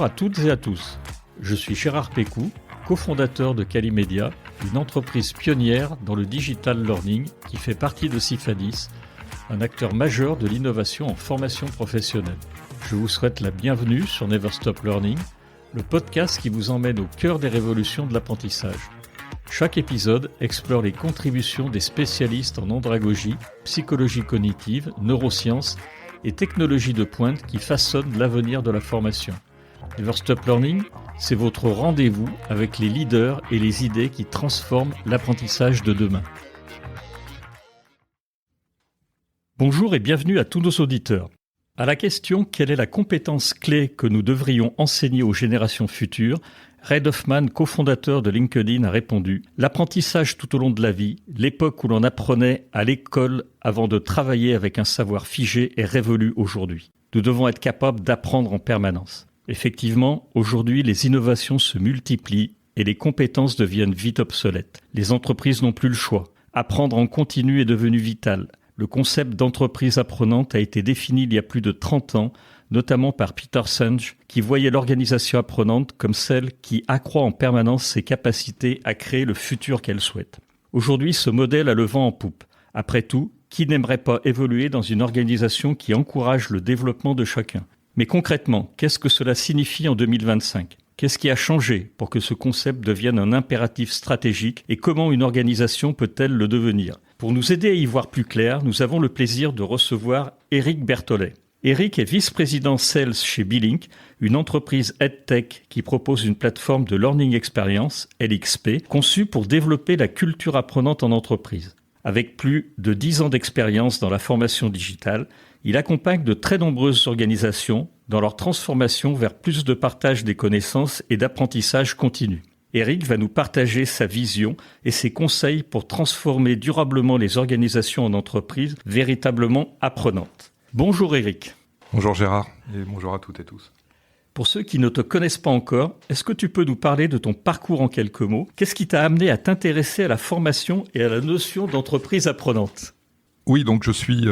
Bonjour à toutes et à tous. Je suis Gérard Pécou, cofondateur de Calimedia, une entreprise pionnière dans le digital learning qui fait partie de Cifadis, un acteur majeur de l'innovation en formation professionnelle. Je vous souhaite la bienvenue sur Never Stop Learning, le podcast qui vous emmène au cœur des révolutions de l'apprentissage. Chaque épisode explore les contributions des spécialistes en andragogie, psychologie cognitive, neurosciences et technologies de pointe qui façonnent l'avenir de la formation. Never Stop Learning, c'est votre rendez-vous avec les leaders et les idées qui transforment l'apprentissage de demain. Bonjour et bienvenue à tous nos auditeurs. À la question « Quelle est la compétence clé que nous devrions enseigner aux générations futures ?», Reid Hoffman, cofondateur de LinkedIn, a répondu « L'apprentissage tout au long de la vie, l'époque où l'on apprenait à l'école avant de travailler avec un savoir figé est révolue aujourd'hui. Nous devons être capables d'apprendre en permanence. » Effectivement, aujourd'hui, les innovations se multiplient et les compétences deviennent vite obsolètes. Les entreprises n'ont plus le choix. Apprendre en continu est devenu vital. Le concept d'entreprise apprenante a été défini il y a plus de 30 ans, notamment par Peter Senge, qui voyait l'organisation apprenante comme celle qui accroît en permanence ses capacités à créer le futur qu'elle souhaite. Aujourd'hui, ce modèle a le vent en poupe. Après tout, qui n'aimerait pas évoluer dans une organisation qui encourage le développement de chacun ? Mais concrètement, qu'est-ce que cela signifie en 2025 ? Qu'est-ce qui a changé pour que ce concept devienne un impératif stratégique et comment une organisation peut-elle le devenir ? Pour nous aider à y voir plus clair, nous avons le plaisir de recevoir Eric Berthollet. Eric est vice-président Sales chez Billink, une entreprise EdTech qui propose une plateforme de Learning Experience, LXP, conçue pour développer la culture apprenante en entreprise. Avec plus de 10 ans d'expérience dans la formation digitale, il accompagne de très nombreuses organisations dans leur transformation vers plus de partage des connaissances et d'apprentissage continu. Eric va nous partager sa vision et ses conseils pour transformer durablement les organisations en entreprises véritablement apprenantes. Bonjour Eric. Bonjour Gérard et bonjour à toutes et tous. Pour ceux qui ne te connaissent pas encore, est-ce que tu peux nous parler de ton parcours en quelques mots ? Qu'est-ce qui t'a amené à t'intéresser à la formation et à la notion d'entreprise apprenante ? Oui, donc je suis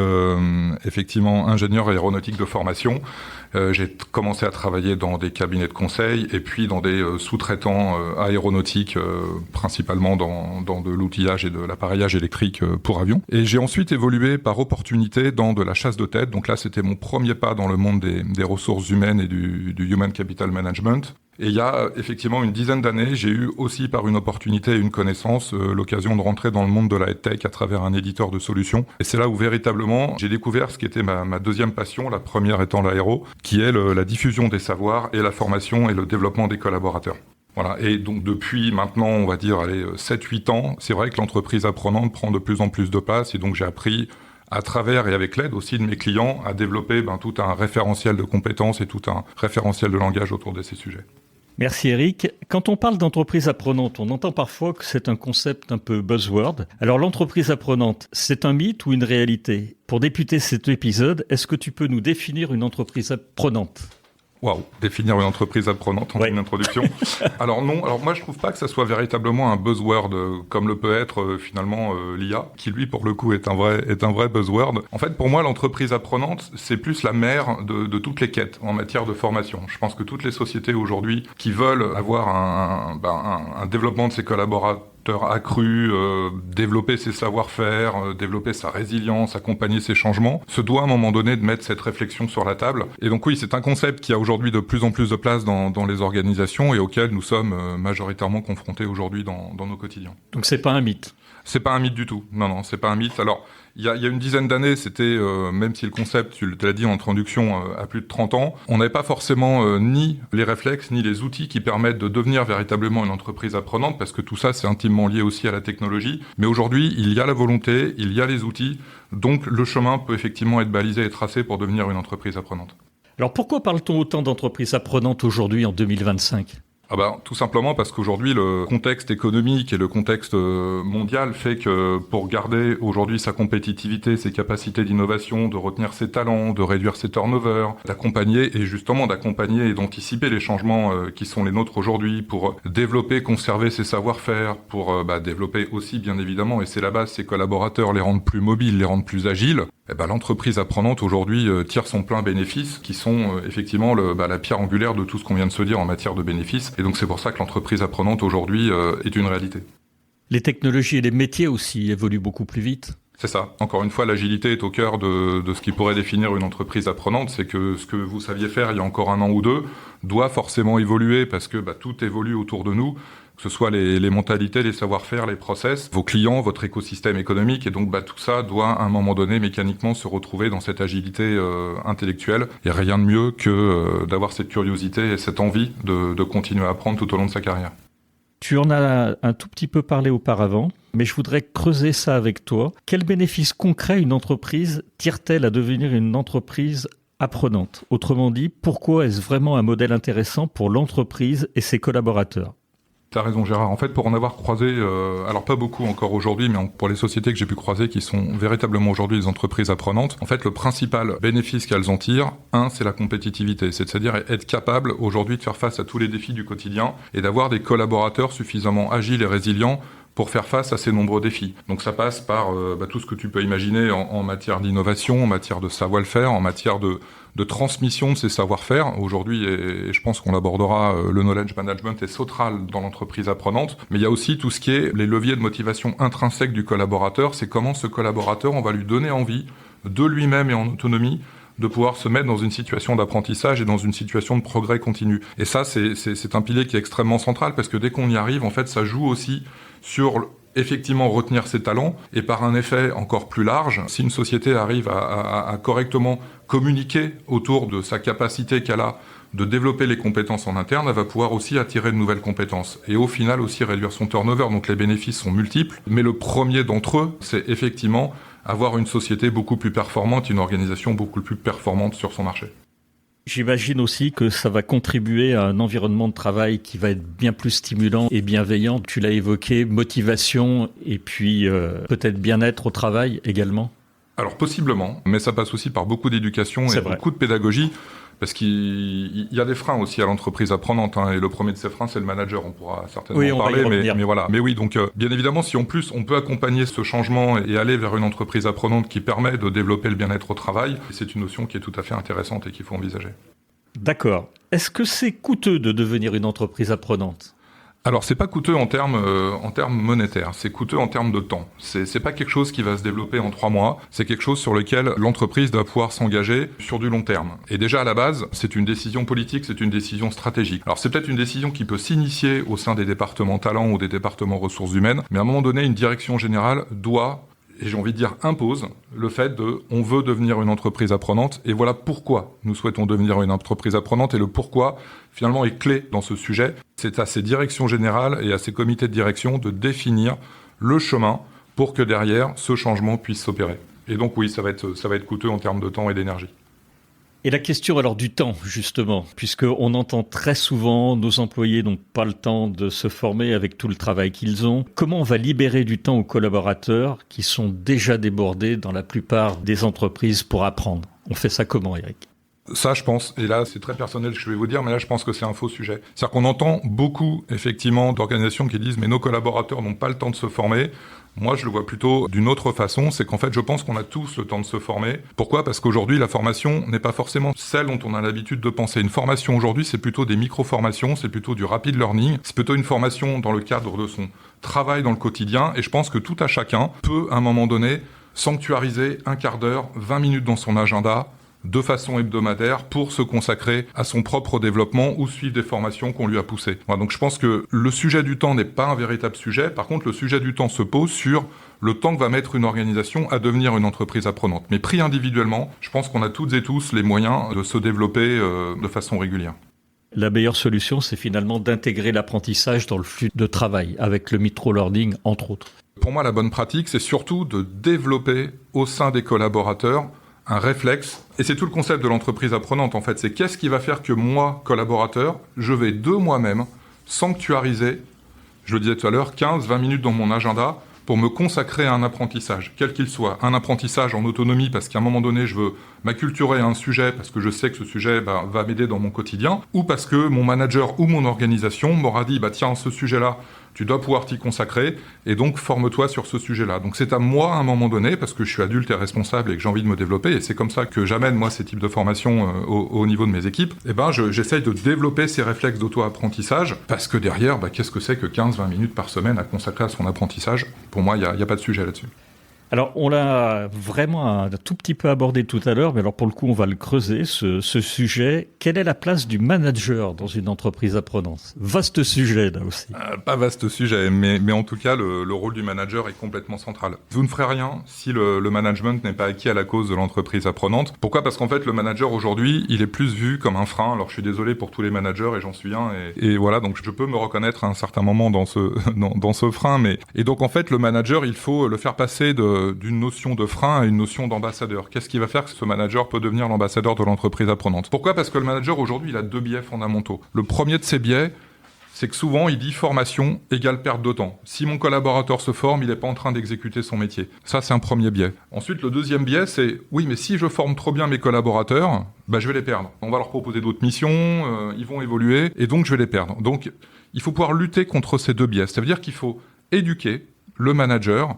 effectivement ingénieur aéronautique de formation. J'ai commencé à travailler dans des cabinets de conseil et puis dans des sous-traitants aéronautiques, principalement dans de l'outillage et de l'appareillage électrique pour avions. Et j'ai ensuite évolué par opportunité dans de la chasse de tête. Donc là, c'était mon premier pas dans le monde des ressources humaines et du Human Capital Management. Et il y a effectivement une dizaine d'années, j'ai eu aussi par une opportunité et une connaissance l'occasion de rentrer dans le monde de la EdTech à travers un éditeur de solutions. Et c'est là où véritablement j'ai découvert ce qui était ma deuxième passion, la première étant l'aéro, qui est la diffusion des savoirs et la formation et le développement des collaborateurs. Voilà. Et donc depuis maintenant, on va dire 7-8 ans, c'est vrai que l'entreprise apprenante prend de plus en plus de place et donc j'ai appris à travers et avec l'aide aussi de mes clients à développer tout un référentiel de compétences et tout un référentiel de langage autour de ces sujets. Merci Eric. Quand on parle d'entreprise apprenante, on entend parfois que c'est un concept un peu buzzword. Alors l'entreprise apprenante, c'est un mythe ou une réalité ? Pour débuter cet épisode, est-ce que tu peux nous définir une entreprise apprenante ? Waouh, définir une entreprise apprenante en une introduction. Alors non, alors moi je trouve pas que ça soit véritablement un buzzword comme le peut être finalement l'IA, qui lui pour le coup est un vrai buzzword. En fait pour moi l'entreprise apprenante c'est plus la mère de toutes les quêtes en matière de formation. Je pense que toutes les sociétés aujourd'hui qui veulent avoir un développement de ses collaborateurs accru, développer ses savoir-faire, développer sa résilience, accompagner ses changements, se doit à un moment donné de mettre cette réflexion sur la table. Et donc oui, c'est un concept qui a aujourd'hui de plus en plus de place dans les organisations et auquel nous sommes majoritairement confrontés aujourd'hui dans nos quotidiens. Donc c'est pas un mythe ? C'est pas un mythe du tout. Non, c'est pas un mythe. Alors, il y a une dizaine d'années, c'était, même si le concept, tu l'as dit en introduction, a plus de 30 ans, on n'avait pas forcément ni les réflexes, ni les outils qui permettent de devenir véritablement une entreprise apprenante, parce que tout ça, c'est intimement lié aussi à la technologie. Mais aujourd'hui, il y a la volonté, il y a les outils, donc le chemin peut effectivement être balisé et tracé pour devenir une entreprise apprenante. Alors pourquoi parle-t-on autant d'entreprises apprenantes aujourd'hui en 2025 ? Tout simplement parce qu'aujourd'hui, le contexte économique et le contexte mondial fait que pour garder aujourd'hui sa compétitivité, ses capacités d'innovation, de retenir ses talents, de réduire ses turnovers, d'accompagner et d'anticiper les changements qui sont les nôtres aujourd'hui pour développer, conserver ses savoir-faire, pour développer aussi bien évidemment, et c'est la base, ses collaborateurs, les rendre plus mobiles, les rendre plus agiles, L'entreprise apprenante aujourd'hui tire son plein bénéfice, qui sont effectivement la pierre angulaire de tout ce qu'on vient de se dire en matière de bénéfices. Et donc c'est pour ça que l'entreprise apprenante aujourd'hui est une réalité. Les technologies et les métiers aussi évoluent beaucoup plus vite. C'est ça. Encore une fois, l'agilité est au cœur de ce qui pourrait définir une entreprise apprenante. C'est que ce que vous saviez faire il y a encore 1 an ou 2 doit forcément évoluer parce que tout évolue autour de nous, que ce soit les mentalités, les savoir-faire, les process, vos clients, votre écosystème économique. Et donc tout ça doit à un moment donné mécaniquement se retrouver dans cette agilité intellectuelle. Et rien de mieux que d'avoir cette curiosité et cette envie de continuer à apprendre tout au long de sa carrière. Tu en as un tout petit peu parlé auparavant, mais je voudrais creuser ça avec toi. Quels bénéfices concrets une entreprise tire-t-elle à devenir une entreprise apprenante ? Autrement dit, pourquoi est-ce vraiment un modèle intéressant pour l'entreprise et ses collaborateurs ? T'as raison Gérard, en fait pour en avoir croisé, alors pas beaucoup encore aujourd'hui, mais pour les sociétés que j'ai pu croiser qui sont véritablement aujourd'hui des entreprises apprenantes, en fait le principal bénéfice qu'elles en tirent, c'est la compétitivité, c'est-à-dire être capable aujourd'hui de faire face à tous les défis du quotidien et d'avoir des collaborateurs suffisamment agiles et résilients pour faire face à ces nombreux défis. Donc ça passe par tout ce que tu peux imaginer en matière d'innovation, en matière de savoir-faire, en matière de transmission de ces savoir-faire. Aujourd'hui, et je pense qu'on l'abordera, le knowledge management est central dans l'entreprise apprenante, mais il y a aussi tout ce qui est les leviers de motivation intrinsèques du collaborateur, c'est comment ce collaborateur, on va lui donner envie de lui-même et en autonomie de pouvoir se mettre dans une situation d'apprentissage et dans une situation de progrès continu. Et ça, c'est un pilier qui est extrêmement central parce que dès qu'on y arrive, en fait, ça joue aussi sur effectivement retenir ses talents et par un effet encore plus large, si une société arrive à correctement communiquer autour de sa capacité qu'elle a de développer les compétences en interne, elle va pouvoir aussi attirer de nouvelles compétences et au final aussi réduire son turnover. Donc les bénéfices sont multiples, mais le premier d'entre eux, c'est effectivement avoir une société beaucoup plus performante, une organisation beaucoup plus performante sur son marché. J'imagine aussi que ça va contribuer à un environnement de travail qui va être bien plus stimulant et bienveillant. Tu l'as évoqué, motivation et puis peut-être bien-être au travail également. Alors possiblement, mais ça passe aussi par beaucoup d'éducation et beaucoup de pédagogie. Parce qu'il y a des freins aussi à l'entreprise apprenante, et le premier de ces freins, c'est le manager. On pourra certainement en parler, mais voilà. Mais oui, donc bien évidemment, si en plus on peut accompagner ce changement et aller vers une entreprise apprenante qui permet de développer le bien-être au travail, c'est une notion qui est tout à fait intéressante et qu'il faut envisager. D'accord. Est-ce que c'est coûteux de devenir une entreprise apprenante ? Alors c'est pas coûteux en termes monétaires, c'est coûteux en termes de temps. C'est pas quelque chose qui va se développer en 3 mois, c'est quelque chose sur lequel l'entreprise doit pouvoir s'engager sur du long terme. Et déjà à la base, c'est une décision politique, c'est une décision stratégique. Alors c'est peut-être une décision qui peut s'initier au sein des départements talents ou des départements ressources humaines, mais à un moment donné, une direction générale doit, et j'ai envie de dire impose, le fait on veut devenir une entreprise apprenante, et voilà pourquoi nous souhaitons devenir une entreprise apprenante, et le pourquoi, finalement, est clé dans ce sujet. C'est à ces directions générales et à ces comités de direction de définir le chemin pour que derrière, ce changement puisse s'opérer. Et donc oui, ça va être coûteux en termes de temps et d'énergie. Et la question alors du temps, justement, puisqu'on entend très souvent nos employés n'ont pas le temps de se former avec tout le travail qu'ils ont. Comment on va libérer du temps aux collaborateurs qui sont déjà débordés dans la plupart des entreprises pour apprendre ? On fait ça comment, Eric ? Ça, je pense, et là, c'est très personnel ce que je vais vous dire, mais là, je pense que c'est un faux sujet. C'est-à-dire qu'on entend beaucoup, effectivement, d'organisations qui disent « mais nos collaborateurs n'ont pas le temps de se former ». Moi, je le vois plutôt d'une autre façon, c'est qu'en fait, je pense qu'on a tous le temps de se former. Pourquoi ? Parce qu'aujourd'hui, la formation n'est pas forcément celle dont on a l'habitude de penser. Une formation aujourd'hui, c'est plutôt des micro-formations, c'est plutôt du rapid learning, c'est plutôt une formation dans le cadre de son travail dans le quotidien, et je pense que tout à chacun peut, à un moment donné, sanctuariser 1/4 d'heure, 20 minutes dans son agenda, de façon hebdomadaire pour se consacrer à son propre développement ou suivre des formations qu'on lui a poussées. Voilà, donc je pense que le sujet du temps n'est pas un véritable sujet. Par contre, le sujet du temps se pose sur le temps que va mettre une organisation à devenir une entreprise apprenante. Mais pris individuellement, je pense qu'on a toutes et tous les moyens de se développer de façon régulière. La meilleure solution, c'est finalement d'intégrer l'apprentissage dans le flux de travail, avec le micro-learning, entre autres. Pour moi, la bonne pratique, c'est surtout de développer au sein des collaborateurs un réflexe, et c'est tout le concept de l'entreprise apprenante en fait, c'est qu'est-ce qui va faire que moi, collaborateur, je vais de moi-même sanctuariser, je le disais tout à l'heure, 15-20 minutes dans mon agenda pour me consacrer à un apprentissage, quel qu'il soit. Un apprentissage en autonomie parce qu'à un moment donné, je veux m'acculturer à un sujet parce que je sais que ce sujet va m'aider dans mon quotidien, ou parce que mon manager ou mon organisation m'aura dit, tiens, ce sujet-là, tu dois pouvoir t'y consacrer, et donc forme-toi sur ce sujet-là. Donc c'est à moi à un moment donné, parce que je suis adulte et responsable et que j'ai envie de me développer, et c'est comme ça que j'amène moi ces types de formations au niveau de mes équipes, j'essaye de développer ces réflexes d'auto-apprentissage, parce que derrière, qu'est-ce que c'est que 15-20 minutes par semaine à consacrer à son apprentissage? Pour moi, il n'y a pas de sujet là-dessus. Alors, on l'a vraiment un tout petit peu abordé tout à l'heure, mais alors pour le coup, on va le creuser, ce sujet. Quelle est la place du manager dans une entreprise apprenante? Vaste sujet, là aussi. Pas vaste sujet, mais en tout cas, le rôle du manager est complètement central. Vous ne ferez rien si le management n'est pas acquis à la cause de l'entreprise apprenante. Pourquoi? Parce qu'en fait, le manager, aujourd'hui, il est plus vu comme un frein. Alors, je suis désolé pour tous les managers, et j'en suis un. Et voilà, donc je peux me reconnaître à un certain moment dans ce frein. Et donc, en fait, le manager, il faut le faire passer d'une notion de frein à une notion d'ambassadeur. Qu'est-ce qui va faire que ce manager peut devenir l'ambassadeur de l'entreprise apprenante? Pourquoi? Parce que le manager, aujourd'hui, il a 2 biais fondamentaux. Le premier de ces biais, c'est que souvent, il dit formation égale perte de temps. Si mon collaborateur se forme, il n'est pas en train d'exécuter son métier. Ça, c'est un premier biais. Ensuite, le deuxième biais, c'est oui, mais si je forme trop bien mes collaborateurs, je vais les perdre. On va leur proposer d'autres missions, ils vont évoluer, et donc je vais les perdre. Donc, il faut pouvoir lutter contre ces 2 biais. Ça veut dire qu'il faut éduquer le manager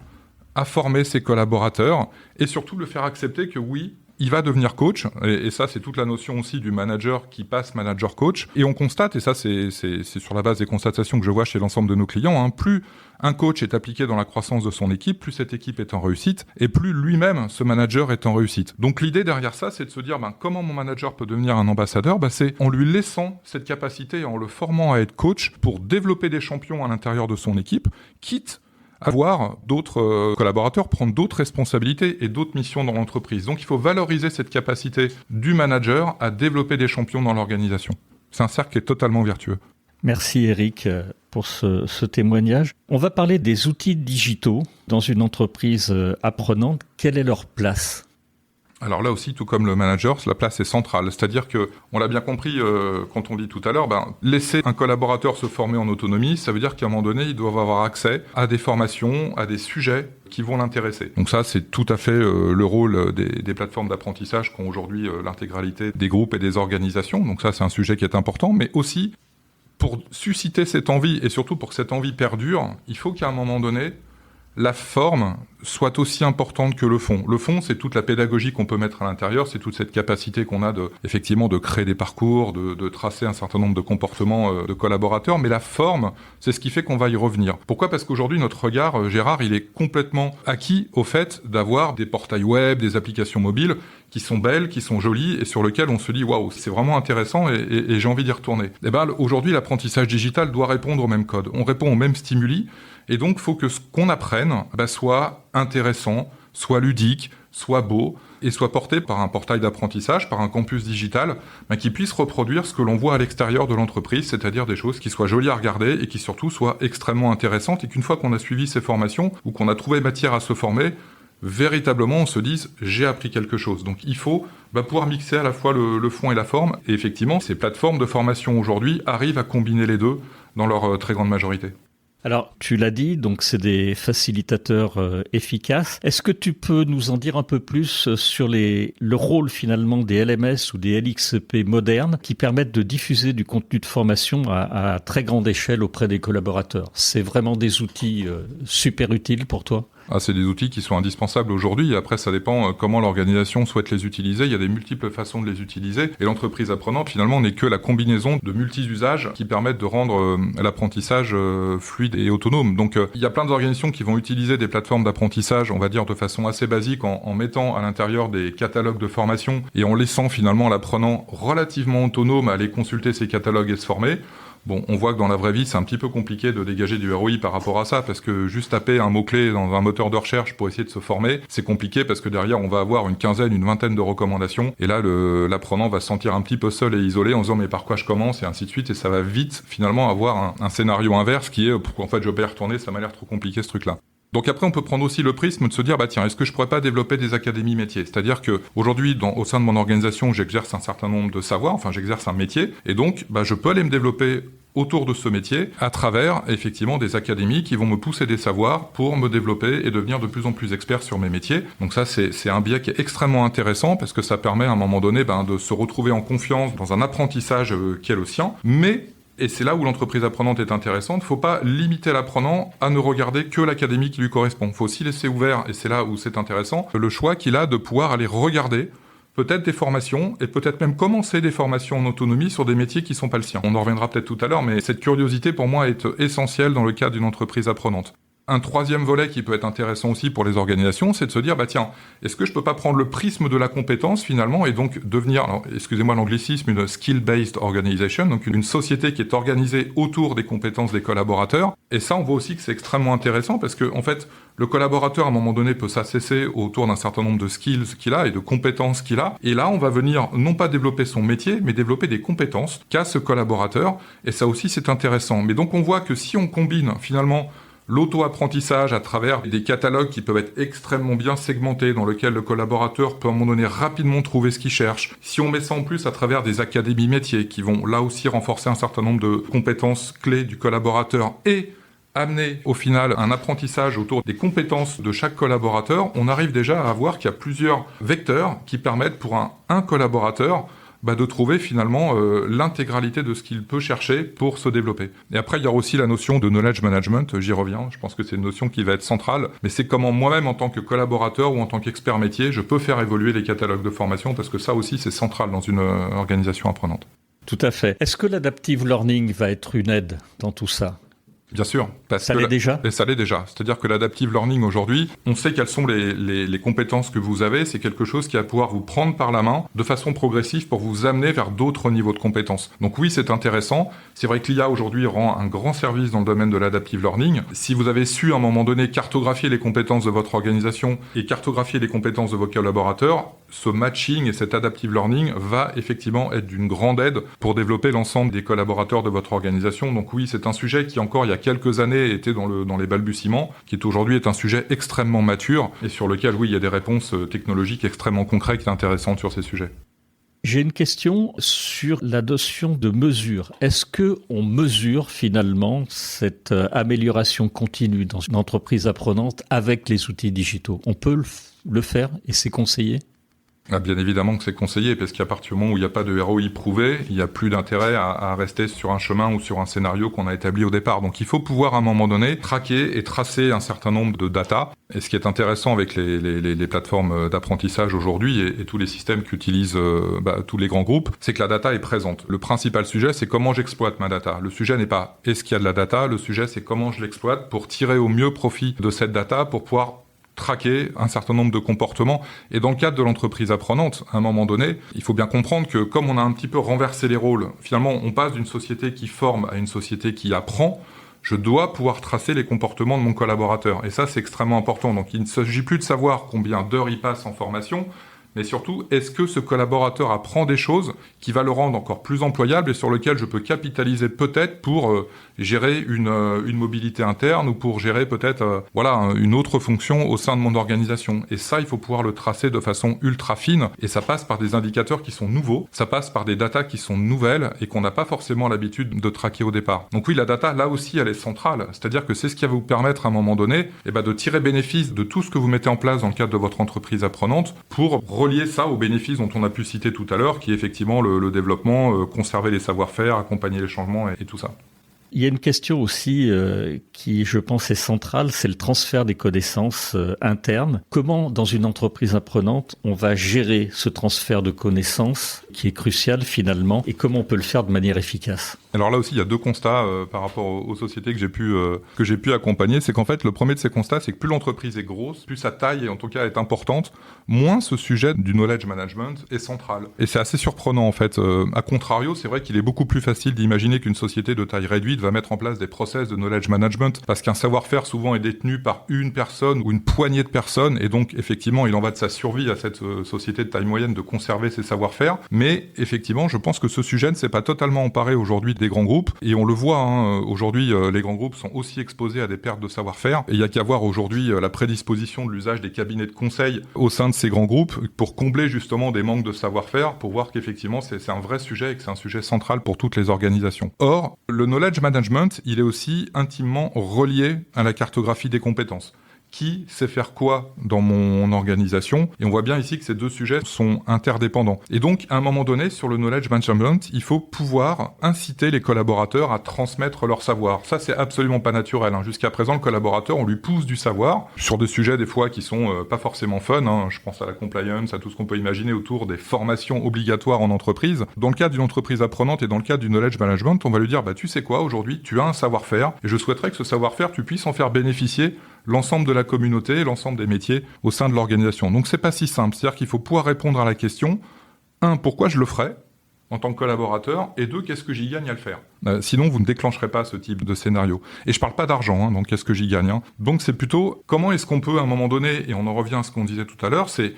à former ses collaborateurs et surtout le faire accepter que oui, il va devenir coach. Et ça, c'est toute la notion aussi du manager qui passe manager-coach. Et on constate, et ça, c'est sur la base des constatations que je vois chez l'ensemble de nos clients, plus un coach est appliqué dans la croissance de son équipe, plus cette équipe est en réussite, et plus lui-même, ce manager, est en réussite. Donc l'idée derrière ça, c'est de se dire comment mon manager peut devenir un ambassadeur? C'est en lui laissant cette capacité et en le formant à être coach pour développer des champions à l'intérieur de son équipe, quitte à voir d'autres collaborateurs prendre d'autres responsabilités et d'autres missions dans l'entreprise. Donc il faut valoriser cette capacité du manager à développer des champions dans l'organisation. C'est un cercle qui est totalement vertueux. Merci Eric pour ce témoignage. On va parler des outils digitaux dans une entreprise apprenante. Quelle est leur place ? Alors là aussi, tout comme le manager, la place est centrale. C'est-à-dire que, on l'a bien compris quand on dit tout à l'heure, laisser un collaborateur se former en autonomie, ça veut dire qu'à un moment donné, ils doivent avoir accès à des formations, à des sujets qui vont l'intéresser. Donc ça, c'est tout à fait le rôle des plateformes d'apprentissage qu'ont aujourd'hui l'intégralité des groupes et des organisations. Donc ça, c'est un sujet qui est important, mais aussi, pour susciter cette envie, et surtout pour que cette envie perdure, il faut qu'à un moment donné, la forme soit aussi importante que le fond. Le fond, c'est toute la pédagogie qu'on peut mettre à l'intérieur, c'est toute cette capacité qu'on a effectivement de créer des parcours, de tracer un certain nombre de comportements de collaborateurs, mais la forme, c'est ce qui fait qu'on va y revenir. Pourquoi ? Parce qu'aujourd'hui, notre regard, Gérard, il est complètement acquis au fait d'avoir des portails web, des applications mobiles qui sont belles, qui sont jolies, et sur lesquelles on se dit « Waouh, c'est vraiment intéressant et j'ai envie d'y retourner ». Aujourd'hui, l'apprentissage digital doit répondre au même code. On répond aux mêmes stimuli, et donc, il faut que ce qu'on apprenne soit intéressant, soit ludique, soit beau, et soit porté par un portail d'apprentissage, par un campus digital, qui puisse reproduire ce que l'on voit à l'extérieur de l'entreprise, c'est-à-dire des choses qui soient jolies à regarder et qui surtout soient extrêmement intéressantes, et qu'une fois qu'on a suivi ces formations, ou qu'on a trouvé matière à se former, véritablement on se dise « j'ai appris quelque chose ». Donc il faut pouvoir mixer à la fois le fond et la forme, et effectivement, ces plateformes de formation aujourd'hui arrivent à combiner les deux dans leur très grande majorité. Alors, tu l'as dit, donc c'est des facilitateurs efficaces. Est-ce que tu peux nous en dire un peu plus sur le rôle finalement des LMS ou des LXP modernes qui permettent de diffuser du contenu de formation à très grande échelle auprès des collaborateurs? C'est vraiment des outils super utiles pour toi ? C'est des outils qui sont indispensables aujourd'hui. Après, ça dépend comment l'organisation souhaite les utiliser. Il y a des multiples façons de les utiliser. Et l'entreprise apprenante, finalement, n'est que la combinaison de multi-usages qui permettent de rendre l'apprentissage fluide et autonome. Donc, il y a plein d'organisations qui vont utiliser des plateformes d'apprentissage, on va dire, de façon assez basique, en mettant à l'intérieur des catalogues de formation et en laissant finalement l'apprenant relativement autonome à aller consulter ces catalogues et se former. Bon, on voit que dans la vraie vie, c'est un petit peu compliqué de dégager du ROI par rapport à ça, parce que juste taper un mot-clé dans un moteur de recherche pour essayer de se former, c'est compliqué parce que derrière, on va avoir une vingtaine de recommandations, et là, l'apprenant va se sentir un petit peu seul et isolé en se disant « mais par quoi je commence ?» et ainsi de suite, et ça va vite, finalement, avoir un scénario inverse qui est « en fait, je vais pas y retourner, ça m'a l'air trop compliqué ce truc-là ». Donc après, on peut prendre aussi le prisme de se dire, tiens, est-ce que je pourrais pas développer des académies métiers ? C'est-à-dire que aujourd'hui, au sein de mon organisation, j'exerce un certain nombre de savoirs, j'exerce un métier, et donc, je peux aller me développer autour de ce métier à travers, effectivement, des académies qui vont me pousser des savoirs pour me développer et devenir de plus en plus expert sur mes métiers. Donc ça, c'est un biais qui est extrêmement intéressant parce que ça permet à un moment donné, de se retrouver en confiance dans un apprentissage qui est le sien, mais Et c'est là où l'entreprise apprenante est intéressante. Il ne faut pas limiter l'apprenant à ne regarder que l'académie qui lui correspond. Il faut aussi laisser ouvert, et c'est là où c'est intéressant, le choix qu'il a de pouvoir aller regarder peut-être des formations, et peut-être même commencer des formations en autonomie sur des métiers qui ne sont pas le sien. On en reviendra peut-être tout à l'heure, mais cette curiosité pour moi est essentielle dans le cadre d'une entreprise apprenante. Un troisième volet qui peut être intéressant aussi pour les organisations, c'est de se dire, tiens, est-ce que je peux pas prendre le prisme de la compétence finalement et donc devenir, alors, excusez-moi l'anglicisme, une skill-based organization, donc une société qui est organisée autour des compétences des collaborateurs. Et ça, on voit aussi que c'est extrêmement intéressant parce que, en fait, le collaborateur, à un moment donné, peut s'assesser autour d'un certain nombre de skills qu'il a et de compétences qu'il a. Et là, on va venir non pas développer son métier, mais développer des compétences qu'a ce collaborateur. Et ça aussi, c'est intéressant. Mais donc, on voit que si on combine finalement l'auto-apprentissage à travers des catalogues qui peuvent être extrêmement bien segmentés, dans lesquels le collaborateur peut à un moment donné rapidement trouver ce qu'il cherche. Si on met ça en plus à travers des académies métiers qui vont là aussi renforcer un certain nombre de compétences clés du collaborateur et amener au final un apprentissage autour des compétences de chaque collaborateur, on arrive déjà à voir qu'il y a plusieurs vecteurs qui permettent pour un collaborateur de trouver finalement l'intégralité de ce qu'il peut chercher pour se développer. Et après, il y a aussi la notion de knowledge management, j'y reviens, je pense que c'est une notion qui va être centrale, mais c'est comment moi-même, en tant que collaborateur ou en tant qu'expert métier, je peux faire évoluer les catalogues de formation, parce que ça aussi, c'est central dans une organisation apprenante. Tout à fait. Est-ce que l'adaptive learning va être une aide dans tout ça ? Bien sûr. Ça l'est déjà ? Et ça l'est déjà. C'est-à-dire que l'adaptive learning aujourd'hui, on sait quelles sont les compétences que vous avez. C'est quelque chose qui va pouvoir vous prendre par la main de façon progressive pour vous amener vers d'autres niveaux de compétences. Donc oui, c'est intéressant. C'est vrai que l'IA aujourd'hui rend un grand service dans le domaine de l'adaptive learning. Si vous avez su à un moment donné cartographier les compétences de votre organisation et cartographier les compétences de vos collaborateurs, ce matching et cet adaptive learning va effectivement être d'une grande aide pour développer l'ensemble des collaborateurs de votre organisation. Donc oui, c'est un sujet qui encore il y a quelques années était dans les balbutiements, qui aujourd'hui est un sujet extrêmement mature et sur lequel oui, il y a des réponses technologiques extrêmement concrètes et intéressantes sur ces sujets. J'ai une question sur la notion de mesure. Est-ce que on mesure finalement cette amélioration continue dans une entreprise apprenante avec les outils digitaux ? On peut le faire et c'est conseillé ? Bien évidemment que c'est conseillé, parce qu'à partir du moment où il n'y a pas de ROI prouvé, il n'y a plus d'intérêt à rester sur un chemin ou sur un scénario qu'on a établi au départ. Donc il faut pouvoir à un moment donné traquer et tracer un certain nombre de data. Et ce qui est intéressant avec les plateformes d'apprentissage aujourd'hui et tous les systèmes qu'utilisent tous les grands groupes, c'est que la data est présente. Le principal sujet, c'est comment j'exploite ma data. Le sujet n'est pas est-ce qu'il y a de la data, le sujet c'est comment je l'exploite pour tirer au mieux profit de cette data pour pouvoir traquer un certain nombre de comportements. Et dans le cadre de l'entreprise apprenante, à un moment donné, il faut bien comprendre que comme on a un petit peu renversé les rôles, finalement on passe d'une société qui forme à une société qui apprend, je dois pouvoir tracer les comportements de mon collaborateur. Et ça, c'est extrêmement important. Donc il ne s'agit plus de savoir combien d'heures il passe en formation, mais surtout, est-ce que ce collaborateur apprend des choses qui va le rendre encore plus employable et sur lequel je peux capitaliser peut-être pour gérer une mobilité interne ou pour gérer peut-être une autre fonction au sein de mon organisation. Et ça, il faut pouvoir le tracer de façon ultra fine et ça passe par des indicateurs qui sont nouveaux, ça passe par des datas qui sont nouvelles et qu'on n'a pas forcément l'habitude de traquer au départ. Donc oui, la data, là aussi, elle est centrale. C'est-à-dire que c'est ce qui va vous permettre à un moment donné de tirer bénéfice de tout ce que vous mettez en place dans le cadre de votre entreprise apprenante pour relier ça aux bénéfices dont on a pu citer tout à l'heure, qui est effectivement le développement, conserver les savoir-faire, accompagner les changements et tout ça. Il y a une question aussi qui, je pense, est centrale, c'est le transfert des connaissances internes. Comment, dans une entreprise apprenante, on va gérer ce transfert de connaissances qui est crucial finalement et comment on peut le faire de manière efficace ? Alors là aussi, il y a deux constats par rapport aux sociétés que j'ai pu accompagner. C'est qu'en fait, le premier de ces constats, c'est que plus l'entreprise est grosse, plus sa taille, en tout cas, est importante, moins ce sujet du knowledge management est central. Et c'est assez surprenant, en fait. A contrario, c'est vrai qu'il est beaucoup plus facile d'imaginer qu'une société de taille réduite va mettre en place des process de knowledge management parce qu'un savoir-faire souvent est détenu par une personne ou une poignée de personnes et donc effectivement il en va de sa survie à cette société de taille moyenne de conserver ses savoir-faire. Mais effectivement je pense que ce sujet ne s'est pas totalement emparé aujourd'hui des grands groupes et on le voit aujourd'hui les grands groupes sont aussi exposés à des pertes de savoir-faire et il y a qu'à voir aujourd'hui la prédisposition de l'usage des cabinets de conseil au sein de ces grands groupes pour combler justement des manques de savoir-faire pour voir qu'effectivement c'est un vrai sujet et que c'est un sujet central pour toutes les organisations. Or le knowledge management, il est aussi intimement relié à la cartographie des compétences. qui sait faire quoi dans mon organisation. Et on voit bien ici que ces deux sujets sont interdépendants. Et donc, à un moment donné, sur le knowledge management, il faut pouvoir inciter les collaborateurs à transmettre leur savoir. Ça, c'est absolument pas naturel. Jusqu'à présent, le collaborateur, on lui pousse du savoir sur des sujets, des fois, qui sont pas forcément fun. Je pense à la compliance, à tout ce qu'on peut imaginer autour des formations obligatoires en entreprise. Dans le cadre d'une entreprise apprenante et dans le cadre du knowledge management, on va lui dire, tu sais quoi, aujourd'hui, tu as un savoir-faire et je souhaiterais que ce savoir-faire, tu puisses en faire bénéficier l'ensemble de la communauté, l'ensemble des métiers au sein de l'organisation. Donc c'est pas si simple, c'est-à-dire qu'il faut pouvoir répondre à la question, 1, pourquoi je le ferais en tant que collaborateur, et 2, qu'est-ce que j'y gagne à le faire. Sinon, vous ne déclencherez pas ce type de scénario. Et je parle pas d'argent, donc qu'est-ce que j'y gagne. Donc c'est plutôt, comment est-ce qu'on peut, à un moment donné, et on en revient à ce qu'on disait tout à l'heure, c'est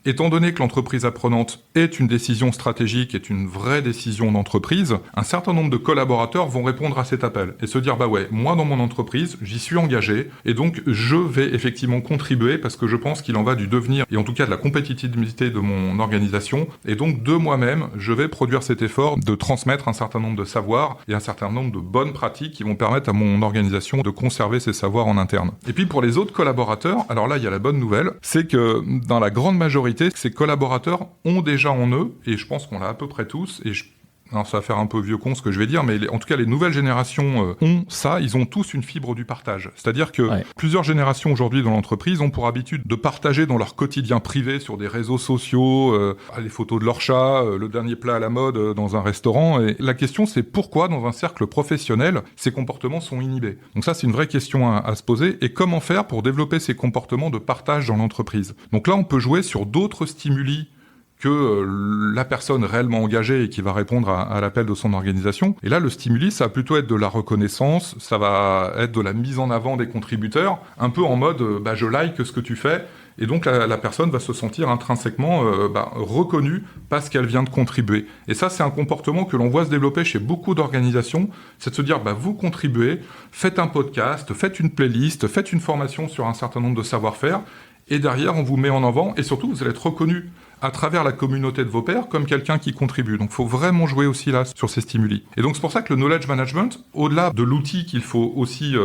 étant donné que l'entreprise apprenante est une décision stratégique, est une vraie décision d'entreprise, un certain nombre de collaborateurs vont répondre à cet appel et se dire moi dans mon entreprise, j'y suis engagé et donc je vais effectivement contribuer parce que je pense qu'il en va du devenir et en tout cas de la compétitivité de mon organisation et donc de moi-même, je vais produire cet effort de transmettre un certain nombre de savoirs et un certain nombre de bonnes pratiques qui vont permettre à mon organisation de conserver ces savoirs en interne. Et puis pour les autres collaborateurs, alors là il y a la bonne nouvelle, c'est que dans la grande majorité, ces collaborateurs ont déjà en eux, et je pense qu'on l'a à peu près tous, et alors ça va faire un peu vieux con ce que je vais dire, mais en tout cas les nouvelles générations ont ça, ils ont tous une fibre du partage. C'est-à-dire que plusieurs générations aujourd'hui dans l'entreprise ont pour habitude de partager dans leur quotidien privé sur des réseaux sociaux, les photos de leur chat, le dernier plat à la mode dans un restaurant. Et la question c'est pourquoi dans un cercle professionnel ces comportements sont inhibés. Donc ça c'est une vraie question à se poser. Et comment faire pour développer ces comportements de partage dans l'entreprise. Donc là on peut jouer sur d'autres stimuli que la personne réellement engagée et qui va répondre à l'appel de son organisation. Et là, le stimuli, ça va plutôt être de la reconnaissance, ça va être de la mise en avant des contributeurs, un peu en mode je like ce que tu fais, et donc la personne va se sentir intrinsèquement reconnue parce qu'elle vient de contribuer. Et ça, c'est un comportement que l'on voit se développer chez beaucoup d'organisations, c'est de se dire vous contribuez, faites un podcast, faites une playlist, faites une formation sur un certain nombre de savoir-faire, et derrière, on vous met en avant, et surtout, vous allez être reconnu à travers la communauté de vos pairs comme quelqu'un qui contribue. Donc, il faut vraiment jouer aussi là sur ces stimuli. Et donc, c'est pour ça que le knowledge management, au-delà de l'outil qu'il faut aussi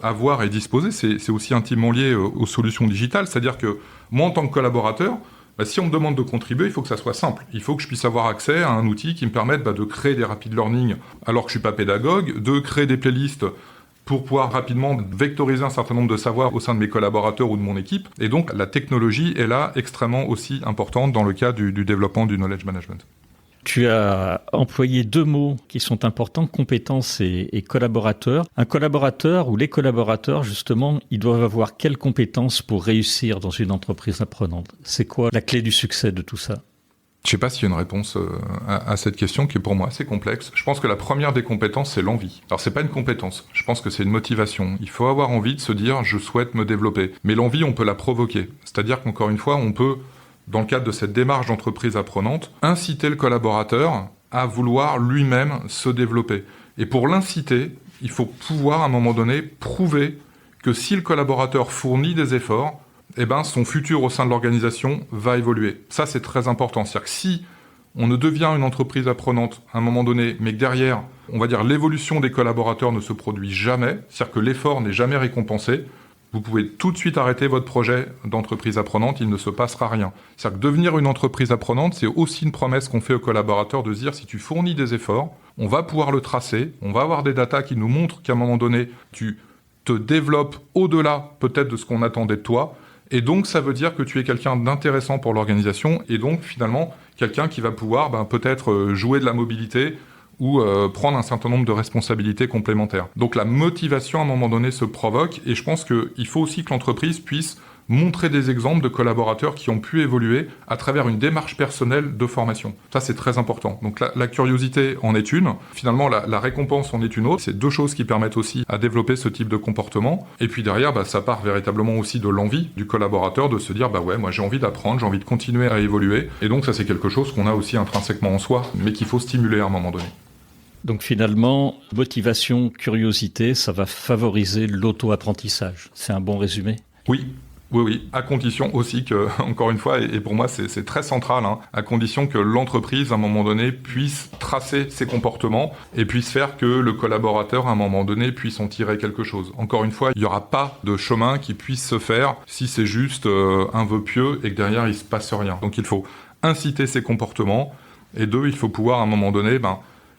avoir et disposer, c'est aussi intimement lié aux solutions digitales. C'est-à-dire que moi, en tant que collaborateur, si on me demande de contribuer, il faut que ça soit simple. Il faut que je puisse avoir accès à un outil qui me permette de créer des rapid learning alors que je suis pas pédagogue, de créer des playlists pour pouvoir rapidement vectoriser un certain nombre de savoirs au sein de mes collaborateurs ou de mon équipe. Et donc, la technologie est là extrêmement aussi importante dans le cas du développement du knowledge management. Tu as employé 2 mots qui sont importants, compétences et collaborateurs. Un collaborateur ou les collaborateurs, justement, ils doivent avoir quelles compétences pour réussir dans une entreprise apprenante? C'est quoi la clé du succès de tout ça? Je ne sais pas s'il y a une réponse à cette question qui est pour moi assez complexe. Je pense que la première des compétences, c'est l'envie. Alors, c'est pas une compétence. Je pense que c'est une motivation. Il faut avoir envie de se dire, je souhaite me développer. Mais l'envie, on peut la provoquer. C'est-à-dire qu'encore une fois, on peut, dans le cadre de cette démarche d'entreprise apprenante, inciter le collaborateur à vouloir lui-même se développer. Et pour l'inciter, il faut pouvoir, à un moment donné, prouver que si le collaborateur fournit des efforts, son futur au sein de l'organisation va évoluer. Ça, c'est très important. C'est-à-dire que si on ne devient une entreprise apprenante à un moment donné, mais que derrière, on va dire l'évolution des collaborateurs ne se produit jamais, c'est-à-dire que l'effort n'est jamais récompensé, vous pouvez tout de suite arrêter votre projet d'entreprise apprenante, il ne se passera rien. C'est-à-dire que devenir une entreprise apprenante, c'est aussi une promesse qu'on fait aux collaborateurs de se dire si tu fournis des efforts, on va pouvoir le tracer, on va avoir des datas qui nous montrent qu'à un moment donné, tu te développes au-delà peut-être de ce qu'on attendait de toi. Et donc, ça veut dire que tu es quelqu'un d'intéressant pour l'organisation et donc, finalement, quelqu'un qui va pouvoir peut-être jouer de la mobilité ou prendre un certain nombre de responsabilités complémentaires. Donc, la motivation, à un moment donné, se provoque et je pense qu'il faut aussi que l'entreprise puisse montrer des exemples de collaborateurs qui ont pu évoluer à travers une démarche personnelle de formation. Ça, c'est très important. Donc la curiosité en est une. Finalement, la récompense en est une autre. C'est 2 choses qui permettent aussi à développer ce type de comportement. Et puis derrière, ça part véritablement aussi de l'envie du collaborateur de se dire moi j'ai envie d'apprendre, j'ai envie de continuer à évoluer. Et donc ça, c'est quelque chose qu'on a aussi intrinsèquement en soi, mais qu'il faut stimuler à un moment donné. Donc finalement, motivation, curiosité, ça va favoriser l'auto-apprentissage. C'est un bon résumé ? Oui. Oui, oui, à condition aussi que, encore une fois, et pour moi c'est très central, à condition que l'entreprise, à un moment donné, puisse tracer ses comportements et puisse faire que le collaborateur, à un moment donné, puisse en tirer quelque chose. Encore une fois, il n'y aura pas de chemin qui puisse se faire si c'est juste un vœu pieux et que derrière il se passe rien. Donc il faut inciter ces comportements, et deux, il faut pouvoir, à un moment donné,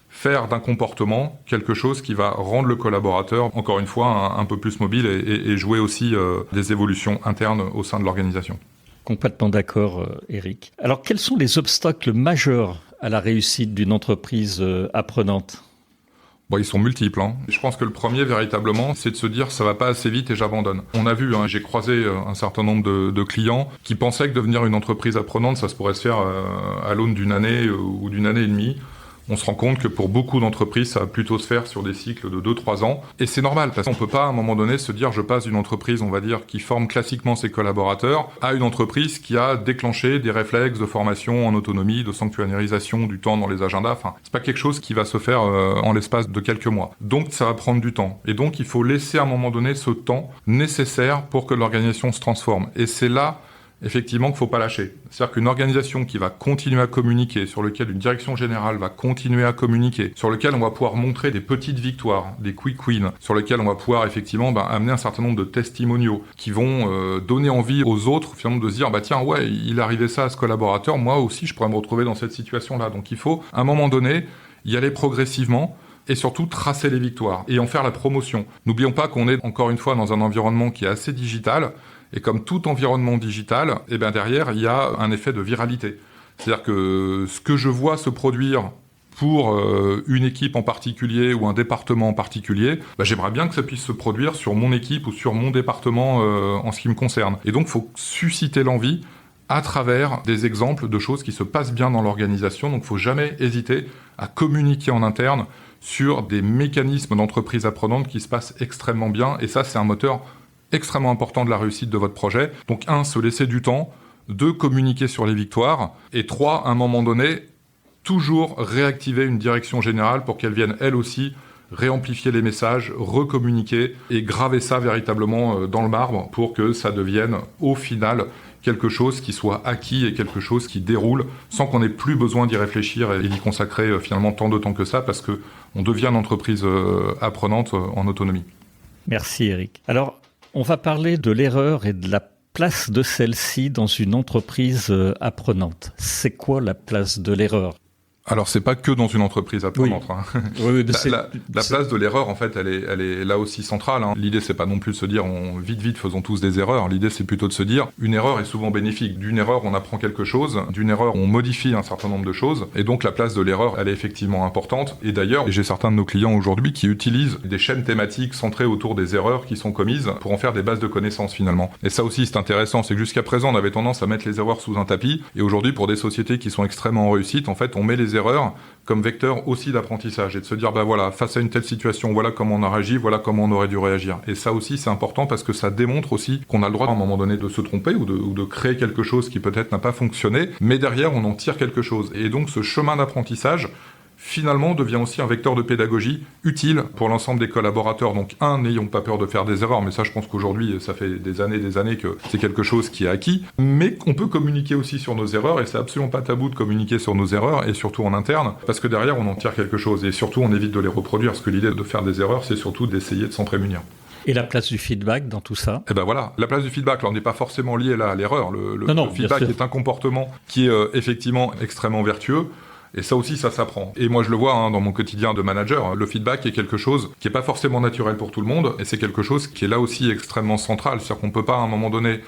faire d'un comportement quelque chose qui va rendre le collaborateur, encore une fois, un peu plus mobile et jouer aussi des évolutions internes au sein de l'organisation. Complètement d'accord, Eric. Alors, quels sont les obstacles majeurs à la réussite d'une entreprise apprenante ? Bon, ils sont multiples. Je pense que le premier, véritablement, c'est de se dire ça va pas assez vite et j'abandonne. On a vu, j'ai croisé un certain nombre de clients qui pensaient que devenir une entreprise apprenante, ça se pourrait se faire à l'aune d'une année ou d'une année et demie. On se rend compte que pour beaucoup d'entreprises, ça va plutôt se faire sur des cycles de 2-3 ans. Et c'est normal, parce qu'on peut pas, à un moment donné, se dire je passe d'une entreprise, on va dire, qui forme classiquement ses collaborateurs, à une entreprise qui a déclenché des réflexes de formation en autonomie, de sanctuarisation du temps dans les agendas. Enfin, c'est pas quelque chose qui va se faire en l'espace de quelques mois. Donc, ça va prendre du temps. Et donc, il faut laisser à un moment donné ce temps nécessaire pour que l'organisation se transforme. Et c'est là, effectivement, qu'il ne faut pas lâcher. C'est-à-dire qu'une organisation qui va continuer à communiquer, sur laquelle une direction générale va continuer à communiquer, sur laquelle on va pouvoir montrer des petites victoires, des quick wins, sur lesquelles on va pouvoir effectivement amener un certain nombre de testimoniaux qui vont donner envie aux autres finalement de se dire tiens ouais, il arrivait ça à ce collaborateur, moi aussi je pourrais me retrouver dans cette situation-là. Donc il faut à un moment donné y aller progressivement et surtout tracer les victoires et en faire la promotion. N'oublions pas qu'on est encore une fois dans un environnement qui est assez digital. Et comme tout environnement digital, derrière, il y a un effet de viralité. C'est-à-dire que ce que je vois se produire pour une équipe en particulier ou un département en particulier, j'aimerais bien que ça puisse se produire sur mon équipe ou sur mon département en ce qui me concerne. Et donc, il faut susciter l'envie à travers des exemples de choses qui se passent bien dans l'organisation. Donc, il ne faut jamais hésiter à communiquer en interne sur des mécanismes d'entreprise apprenante qui se passent extrêmement bien. Et ça, c'est un moteur extrêmement important de la réussite de votre projet. Donc 1, se laisser du temps, 2, communiquer sur les victoires, et 3, à un moment donné, toujours réactiver une direction générale pour qu'elle vienne elle aussi réamplifier les messages, recommuniquer et graver ça véritablement dans le marbre pour que ça devienne au final quelque chose qui soit acquis et quelque chose qui déroule sans qu'on ait plus besoin d'y réfléchir et d'y consacrer finalement tant de temps que ça parce qu'on devient une entreprise apprenante en autonomie. Merci Eric. Alors, on va parler de l'erreur et de la place de celle-ci dans une entreprise apprenante. C'est quoi la place de l'erreur ? Alors, c'est pas que dans une entreprise apprenante. Oui, la place de l'erreur, en fait, elle est là aussi centrale. L'idée, c'est pas non plus de se dire, vite, faisons tous des erreurs. L'idée, c'est plutôt de se dire, une erreur est souvent bénéfique. D'une erreur, on apprend quelque chose. D'une erreur, on modifie un certain nombre de choses. Et donc, la place de l'erreur, elle est effectivement importante. Et d'ailleurs, j'ai certains de nos clients aujourd'hui qui utilisent des chaînes thématiques centrées autour des erreurs qui sont commises pour en faire des bases de connaissances, finalement. Et ça aussi, c'est intéressant. C'est que jusqu'à présent, on avait tendance à mettre les erreurs sous un tapis. Et aujourd'hui, pour des sociétés qui sont extrêmement en réussite, en fait, on met les erreurs comme vecteur aussi d'apprentissage et de se dire voilà, face à une telle situation, voilà comment on a réagi, voilà comment on aurait dû réagir. Et ça aussi c'est important parce que ça démontre aussi qu'on a le droit à un moment donné de se tromper ou de créer quelque chose qui peut-être n'a pas fonctionné, mais derrière on en tire quelque chose. Et donc ce chemin d'apprentissage finalement devient aussi un vecteur de pédagogie utile pour l'ensemble des collaborateurs. Donc n'ayons pas peur de faire des erreurs, mais ça je pense qu'aujourd'hui ça fait des années que c'est quelque chose qui est acquis, mais on peut communiquer aussi sur nos erreurs et c'est absolument pas tabou de communiquer sur nos erreurs et surtout en interne, parce que derrière on en tire quelque chose et surtout on évite de les reproduire, parce que l'idée de faire des erreurs c'est surtout d'essayer de s'en prémunir. Et la place du feedback dans tout ça ? Voilà, la place du feedback, là on n'est pas forcément lié là à l'erreur, le feedback est un comportement qui est effectivement extrêmement vertueux. Et ça aussi, ça s'apprend. Et moi, je le vois dans mon quotidien de manager. Le feedback est quelque chose qui n'est pas forcément naturel pour tout le monde. Et c'est quelque chose qui est là aussi extrêmement central. C'est-à-dire qu'on ne peut pas, à un moment donné,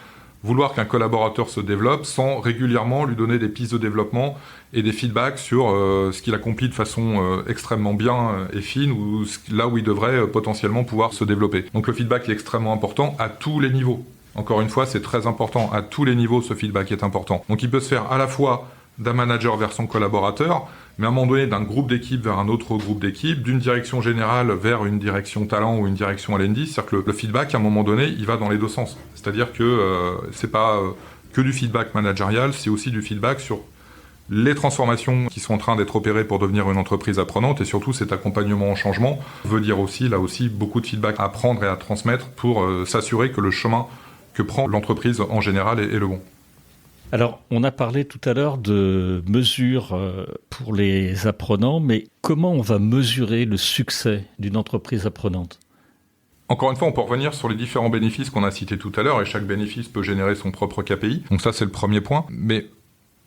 vouloir qu'un collaborateur se développe sans régulièrement lui donner des pistes de développement et des feedbacks sur ce qu'il accomplit de façon extrêmement bien et fine ou là où il devrait potentiellement pouvoir se développer. Donc le feedback est extrêmement important à tous les niveaux. Encore une fois, c'est très important. À tous les niveaux, ce feedback est important. Donc il peut se faire à la fois d'un manager vers son collaborateur, mais à un moment donné d'un groupe d'équipe vers un autre groupe d'équipe, d'une direction générale vers une direction talent ou une direction L&D. C'est-à-dire que le feedback, à un moment donné, il va dans les deux sens. C'est-à-dire que c'est pas que du feedback managérial, c'est aussi du feedback sur les transformations qui sont en train d'être opérées pour devenir une entreprise apprenante et surtout cet accompagnement en changement veut dire aussi, là aussi, beaucoup de feedback à prendre et à transmettre pour s'assurer que le chemin que prend l'entreprise en général est le bon. Alors, on a parlé tout à l'heure de mesures pour les apprenants, mais comment on va mesurer le succès d'une entreprise apprenante ? Encore une fois, on peut revenir sur les différents bénéfices qu'on a cités tout à l'heure, et chaque bénéfice peut générer son propre KPI. Donc ça, c'est le premier point. Mais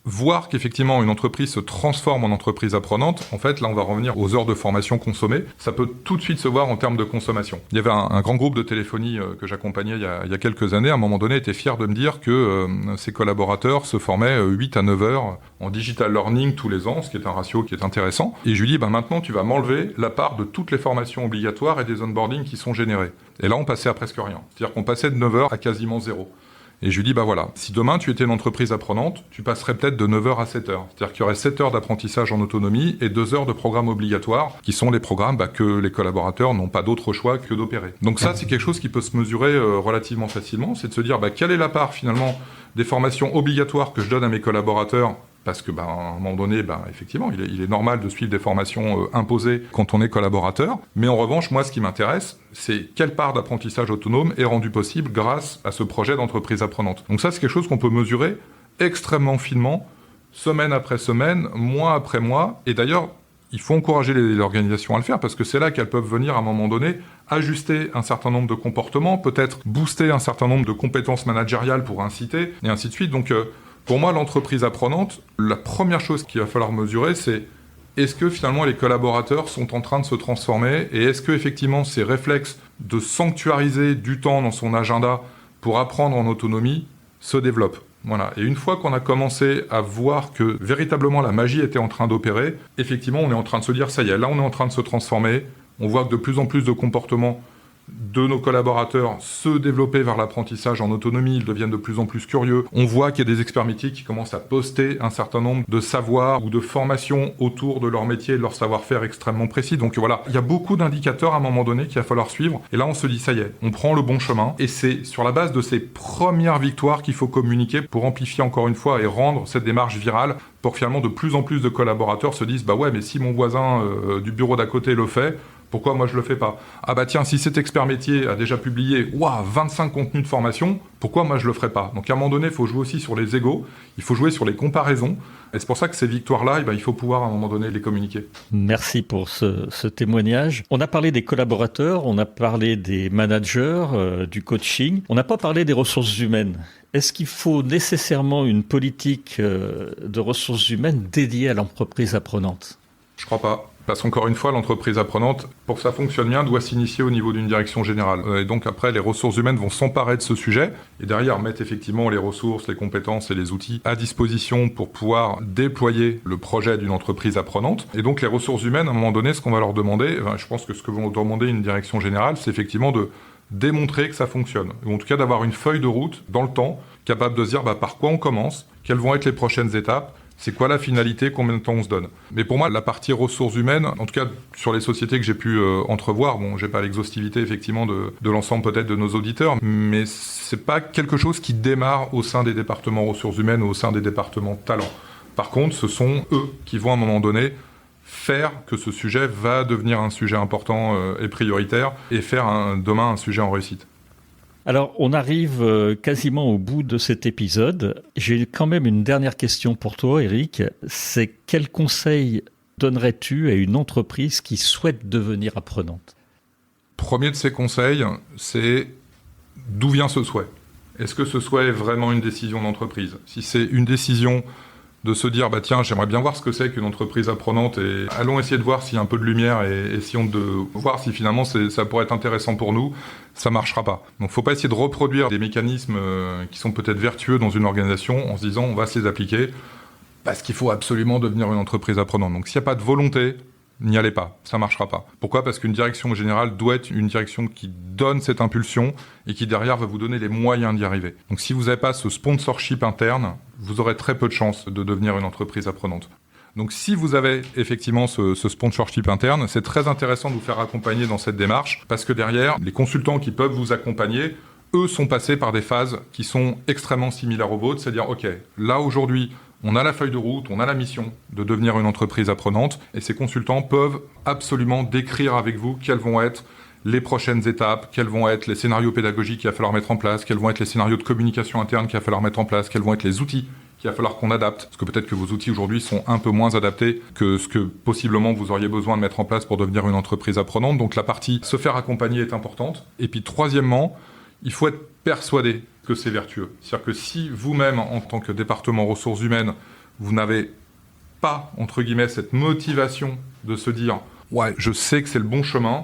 voir qu'effectivement une entreprise se transforme en entreprise apprenante, en fait, là, on va revenir aux heures de formation consommées. Ça peut tout de suite se voir en termes de consommation. Il y avait un grand groupe de téléphonie que j'accompagnais il y a quelques années, à un moment donné, était fier de me dire que ses collaborateurs se formaient 8 à 9 heures en digital learning tous les ans, ce qui est un ratio qui est intéressant. Et je lui dis, maintenant, tu vas m'enlever la part de toutes les formations obligatoires et des onboarding qui sont générés. Et là, on passait à presque rien. C'est-à-dire qu'on passait de 9 heures à quasiment zéro. Et je lui dis, voilà, si demain tu étais une entreprise apprenante, tu passerais peut-être de 9h à 7h. C'est-à-dire qu'il y aurait 7 heures d'apprentissage en autonomie et 2 heures de programmes obligatoires, qui sont les programmes que les collaborateurs n'ont pas d'autre choix que d'opérer. Donc ça, c'est quelque chose qui peut se mesurer relativement facilement, c'est de se dire, quelle est la part finalement des formations obligatoires que je donne à mes collaborateurs, parce que, à un moment donné, effectivement, il est normal de suivre des formations imposées quand on est collaborateur. Mais en revanche, moi, ce qui m'intéresse, c'est quelle part d'apprentissage autonome est rendue possible grâce à ce projet d'entreprise apprenante. Donc ça, c'est quelque chose qu'on peut mesurer extrêmement finement, semaine après semaine, mois après mois. Et d'ailleurs, il faut encourager l'organisation à le faire, parce que c'est là qu'elles peuvent venir, à un moment donné, ajuster un certain nombre de comportements, peut-être booster un certain nombre de compétences managériales pour inciter, et ainsi de suite. Donc, pour moi, l'entreprise apprenante, la première chose qu'il va falloir mesurer, c'est est-ce que finalement les collaborateurs sont en train de se transformer, et est-ce que effectivement ces réflexes de sanctuariser du temps dans son agenda pour apprendre en autonomie se développent. Voilà. Et une fois qu'on a commencé à voir que véritablement la magie était en train d'opérer, effectivement on est en train de se dire ça y est, là on est en train de se transformer, on voit que de plus en plus de comportements de nos collaborateurs se développer vers l'apprentissage en autonomie, ils deviennent de plus en plus curieux. On voit qu'il y a des experts métiers qui commencent à poster un certain nombre de savoirs ou de formations autour de leur métier et de leur savoir-faire extrêmement précis. Donc voilà, il y a beaucoup d'indicateurs à un moment donné qu'il va falloir suivre. Et là, on se dit, ça y est, on prend le bon chemin. Et c'est sur la base de ces premières victoires qu'il faut communiquer pour amplifier encore une fois et rendre cette démarche virale pour finalement de plus en plus de collaborateurs se disent, ouais, mais si mon voisin du bureau d'à côté le fait, pourquoi moi je le fais pas ? Ah tiens, si cet expert métier a déjà publié 25 contenus de formation, pourquoi moi je le ferai pas ? Donc à un moment donné, il faut jouer aussi sur les égos, il faut jouer sur les comparaisons, et c'est pour ça que ces victoires-là, il faut pouvoir à un moment donné les communiquer. Merci pour ce témoignage. On a parlé des collaborateurs, on a parlé des managers, du coaching, on n'a pas parlé des ressources humaines. Est-ce qu'il faut nécessairement une politique de ressources humaines dédiée à l'entreprise apprenante ? Je crois pas. Parce qu'encore une fois, l'entreprise apprenante, pour que ça fonctionne bien, doit s'initier au niveau d'une direction générale. Et donc après, les ressources humaines vont s'emparer de ce sujet et derrière mettre effectivement les ressources, les compétences et les outils à disposition pour pouvoir déployer le projet d'une entreprise apprenante. Et donc les ressources humaines, à un moment donné, ce qu'on va leur demander, je pense que ce que vont demander une direction générale, c'est effectivement de démontrer que ça fonctionne. Ou en tout cas d'avoir une feuille de route dans le temps, capable de se dire par quoi on commence, quelles vont être les prochaines étapes, c'est quoi la finalité, combien de temps on se donne. Mais pour moi, la partie ressources humaines, en tout cas sur les sociétés que j'ai pu entrevoir, j'ai pas l'exhaustivité effectivement de l'ensemble peut-être de nos auditeurs, mais c'est pas quelque chose qui démarre au sein des départements ressources humaines ou au sein des départements talent. Par contre, ce sont eux qui vont à un moment donné faire que ce sujet va devenir un sujet important et prioritaire et faire demain un sujet en réussite. Alors, on arrive quasiment au bout de cet épisode. J'ai quand même une dernière question pour toi, Eric. C'est quel conseil donnerais-tu à une entreprise qui souhaite devenir apprenante ? Premier de ces conseils, c'est d'où vient ce souhait ? Est-ce que ce souhait est vraiment une décision d'entreprise ? Si c'est une décision de se dire, tiens, j'aimerais bien voir ce que c'est qu'une entreprise apprenante et allons essayer de voir s'il y a un peu de lumière et essayons de voir si finalement ça pourrait être intéressant pour nous, ça marchera pas. Donc faut pas essayer de reproduire des mécanismes qui sont peut-être vertueux dans une organisation en se disant on va se les appliquer parce qu'il faut absolument devenir une entreprise apprenante. Donc s'il n'y a pas de volonté, n'y allez pas, ça marchera pas. Pourquoi ? Parce qu'une direction générale doit être une direction qui donne cette impulsion et qui derrière va vous donner les moyens d'y arriver. Donc si vous n'avez pas ce sponsorship interne, vous aurez très peu de chances de devenir une entreprise apprenante. Donc si vous avez effectivement ce sponsorship interne, c'est très intéressant de vous faire accompagner dans cette démarche parce que derrière, les consultants qui peuvent vous accompagner, eux sont passés par des phases qui sont extrêmement similaires aux vôtres, c'est-à-dire ok, là aujourd'hui, on a la feuille de route, on a la mission de devenir une entreprise apprenante et ces consultants peuvent absolument décrire avec vous quelles vont être les prochaines étapes, quels vont être les scénarios pédagogiques qu'il va falloir mettre en place, quels vont être les scénarios de communication interne qu'il va falloir mettre en place, quels vont être les outils qu'il va falloir qu'on adapte, parce que peut-être que vos outils aujourd'hui sont un peu moins adaptés que ce que possiblement vous auriez besoin de mettre en place pour devenir une entreprise apprenante. Donc la partie se faire accompagner est importante. Et puis troisièmement, il faut être persuadé que c'est vertueux. C'est-à-dire que si vous-même, en tant que département ressources humaines, vous n'avez pas, entre guillemets, cette motivation de se dire « ouais, je sais que c'est le bon chemin »,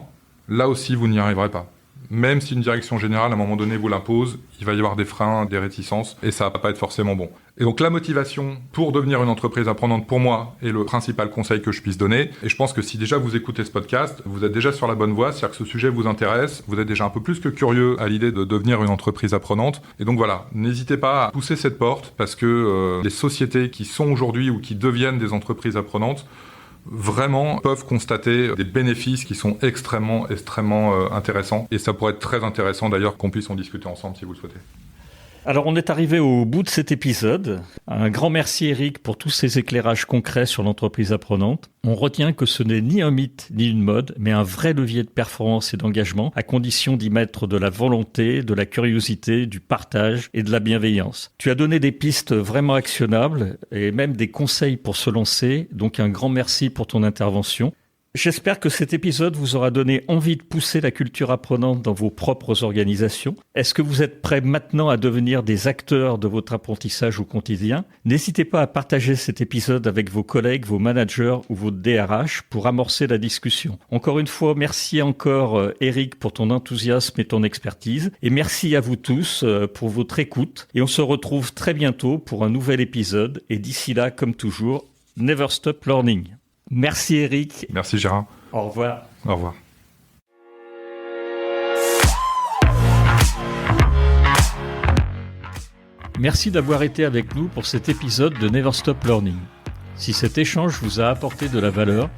là aussi, vous n'y arriverez pas. Même si une direction générale, à un moment donné, vous l'impose, il va y avoir des freins, des réticences, et ça va pas être forcément bon. Et donc la motivation pour devenir une entreprise apprenante, pour moi, est le principal conseil que je puisse donner. Et je pense que si déjà vous écoutez ce podcast, vous êtes déjà sur la bonne voie, c'est-à-dire que ce sujet vous intéresse, vous êtes déjà un peu plus que curieux à l'idée de devenir une entreprise apprenante. Et donc voilà, n'hésitez pas à pousser cette porte, parce que les sociétés qui sont aujourd'hui ou qui deviennent des entreprises apprenantes, vraiment peuvent constater des bénéfices qui sont extrêmement intéressants. Et ça pourrait être très intéressant d'ailleurs qu'on puisse en discuter ensemble si vous le souhaitez. Alors on est arrivé au bout de cet épisode. Un grand merci Eric pour tous ces éclairages concrets sur l'entreprise apprenante. On retient que ce n'est ni un mythe ni une mode, mais un vrai levier de performance et d'engagement, à condition d'y mettre de la volonté, de la curiosité, du partage et de la bienveillance. Tu as donné des pistes vraiment actionnables et même des conseils pour se lancer, donc un grand merci pour ton intervention. J'espère que cet épisode vous aura donné envie de pousser la culture apprenante dans vos propres organisations. Est-ce que vous êtes prêts maintenant à devenir des acteurs de votre apprentissage au quotidien ? N'hésitez pas à partager cet épisode avec vos collègues, vos managers ou vos DRH pour amorcer la discussion. Encore une fois, merci encore Eric pour ton enthousiasme et ton expertise. Et merci à vous tous pour votre écoute. Et on se retrouve très bientôt pour un nouvel épisode. Et d'ici là, comme toujours, never stop learning. Merci Eric. Merci Gérard. Au revoir. Au revoir. Merci d'avoir été avec nous pour cet épisode de Never Stop Learning. Si cet échange vous a apporté de la valeur,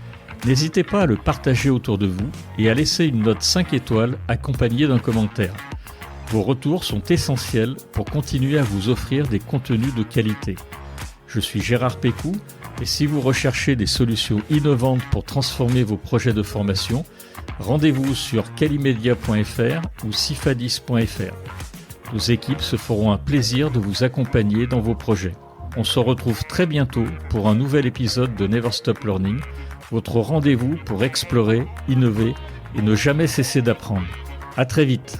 n'hésitez pas à le partager autour de vous et à laisser une note 5 étoiles accompagnée d'un commentaire. Vos retours sont essentiels pour continuer à vous offrir des contenus de qualité. Je suis Gérard Pécou et si vous recherchez des solutions innovantes pour transformer vos projets de formation, rendez-vous sur calimedia.fr ou cifadis.fr. Nos équipes se feront un plaisir de vous accompagner dans vos projets. On se retrouve très bientôt pour un nouvel épisode de Never Stop Learning, votre rendez-vous pour explorer, innover et ne jamais cesser d'apprendre. À très vite.